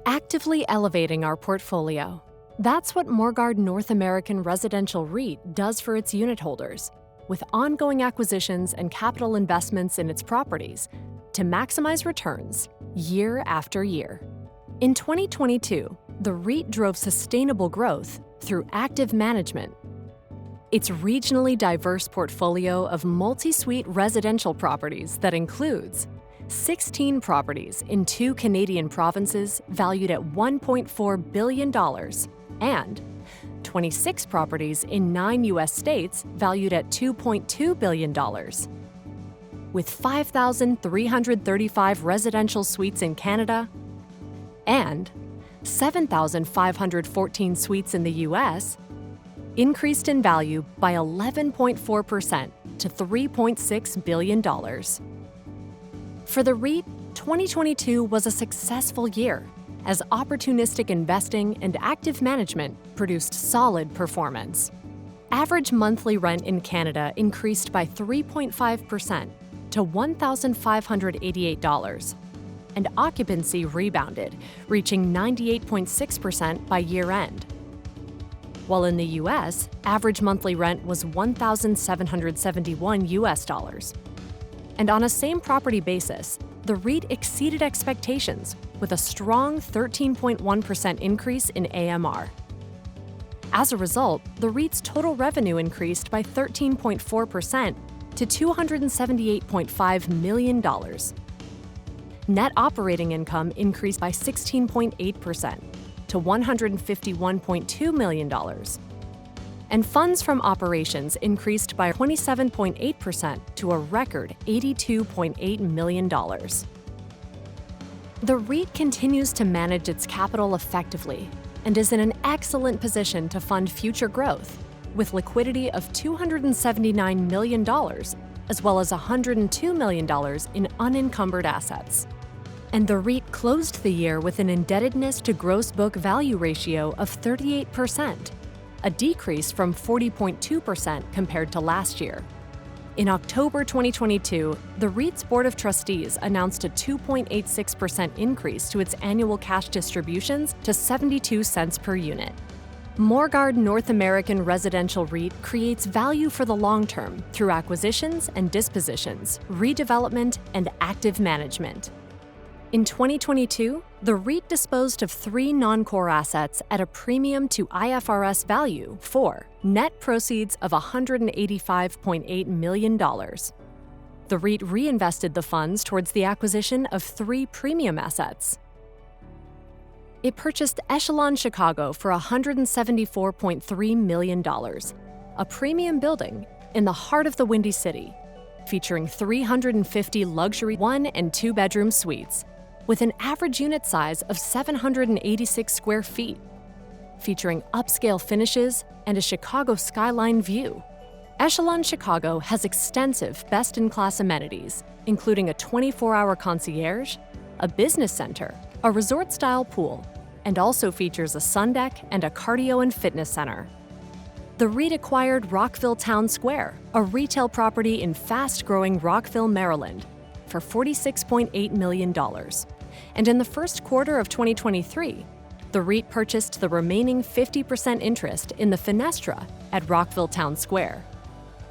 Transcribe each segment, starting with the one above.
Actively elevating our portfolio. That's what Morguard North American Residential REIT does for its unit holders, with ongoing acquisitions and capital investments in its properties to maximize returns year after year. In 2022, the REIT drove sustainable growth through active management. Its regionally diverse portfolio of multi-suite residential properties that includes 16 properties in 2 Canadian provinces valued at $1.4 billion and 26 properties in 9 U.S. states valued at $2.2 billion. With 5,335 residential suites in Canada and 7,514 suites in the U.S., increased in value by 11.4% to $3.6 billion. For the REIT, 2022 was a successful year as opportunistic investing and active management produced solid performance. Average monthly rent in Canada increased by 3.5% to $1,588, and occupancy rebounded, reaching 98.6% by year-end. While in the U.S., average monthly rent was $1,771. And on a same-property basis, the REIT exceeded expectations with a strong 13.1% increase in AMR. As a result, the REIT's total revenue increased by 13.4% to $278.5 million. Net operating income increased by 16.8% to $151.2 million. And funds from operations increased by 27.8% to a record $82.8 million. The REIT continues to manage its capital effectively and is in an excellent position to fund future growth, with liquidity of $279 million, as well as $102 million in unencumbered assets. And the REIT closed the year with an indebtedness to gross book value ratio of 38%, a decrease from 40.2% compared to last year. In October 2022, the REIT's Board of Trustees announced a 2.86% increase to its annual cash distributions to 72 cents per unit. Morguard North American Residential REIT creates value for the long term through acquisitions and dispositions, redevelopment, and active management. In 2022, the REIT disposed of 3 non-core assets at a premium to IFRS value for net proceeds of $185.8 million. The REIT reinvested the funds towards the acquisition of 3 premium assets. It purchased Echelon Chicago for $174.3 million, a premium building in the heart of the Windy City, featuring 350 luxury 1- and 2-bedroom suites, with an average unit size of 786 square feet, featuring upscale finishes and a Chicago skyline view. Echelon Chicago has extensive best-in-class amenities, including a 24-hour concierge, a business center, a resort-style pool, and also features a sun deck and a cardio and fitness center. The REIT acquired Rockville Town Square, a retail property in fast-growing Rockville, Maryland, for $46.8 million. And in the first quarter of 2023, the REIT purchased the remaining 50% interest in the Fenestra at Rockville Town Square,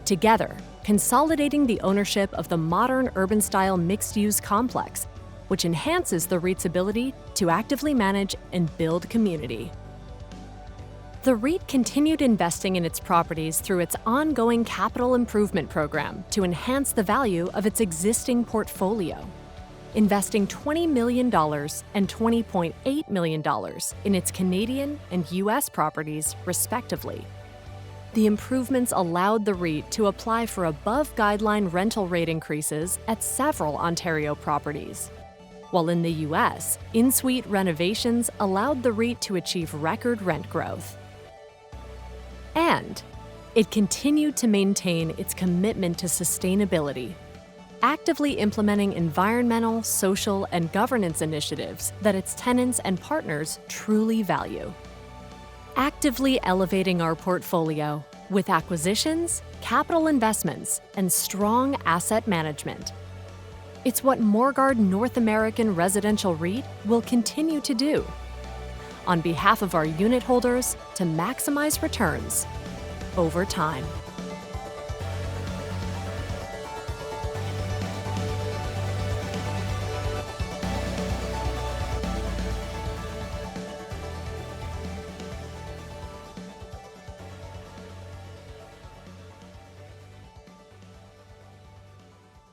together consolidating the ownership of the modern urban-style mixed-use complex, which enhances the REIT's ability to actively manage and build community. The REIT continued investing in its properties through its ongoing capital improvement program to enhance the value of its existing portfolio, investing $20 million and $20.8 million in its Canadian and U.S. properties, respectively. The improvements allowed the REIT to apply for above-guideline rental rate increases at several Ontario properties, while in the U.S., in-suite renovations allowed the REIT to achieve record rent growth. And it continued to maintain its commitment to sustainability, actively implementing environmental, social, and governance initiatives that its tenants and partners truly value. Actively elevating our portfolio with acquisitions, capital investments, and strong asset management. It's what Morguard North American Residential REIT will continue to do. on behalf of our unit holders to maximize returns over time.